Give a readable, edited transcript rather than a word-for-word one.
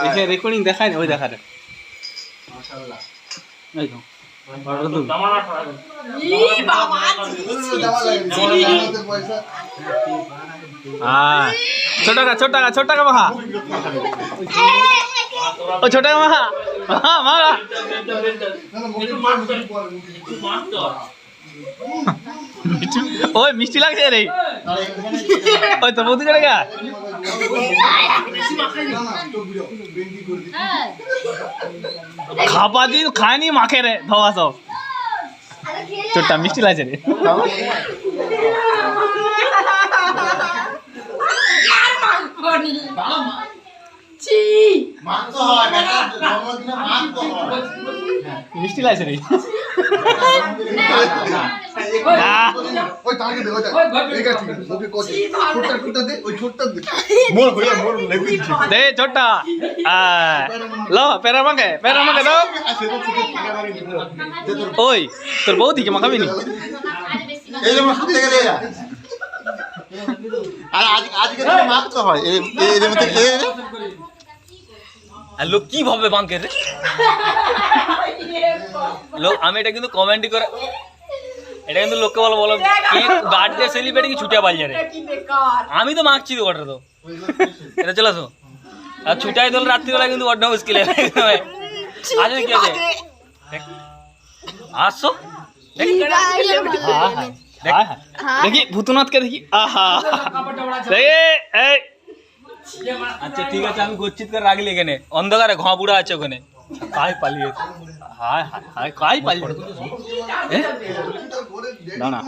এখানে রেকর্ডিং দেখায় না, ওই দেখা রে মাশাআল্লাহ। এই তো ছোট টাকা মাহা ও ছোট টাকা মাহা মাহা ওই মিষ্টি লাগছে রে ওই তো বৌদি করে গা খাপা দিন খায়নি মাখে রে ধোয়া সব ছোটটা মিষ্টি লাগছে রে মিষ্টি লাগছে রে দে ছোটটা লো পেরা মাকে দাও ওই তোর বৌদিকে মাখাবি নি লোক কি ভাবে বাঙ্কের লোক আমি এটা কিন্তু কমেন্টই করে এটা কিন্তু লোককে বলো কি গার্ড দিয়ে সেলিব্রিটি কি ছুটিয়া পালিয়ে রে আমি তো মাখছি তো ওটা তো এটা চলে আসো আর ছুটাই দল রাত্রিবেলা কিন্তু বড্ড মুশকিল আজ কি আছে আসো দেখি ভূতনাথকে দেখি আহা আচ্ছা ঠিক আছে আমি গচ্ছিত করে রাখলি এখানে অন্ধকারে ঘা বুড়া আছে ওখানে কাই পালিয়ে হায় হায় হায় কাই পালিয়ে দাঁড়া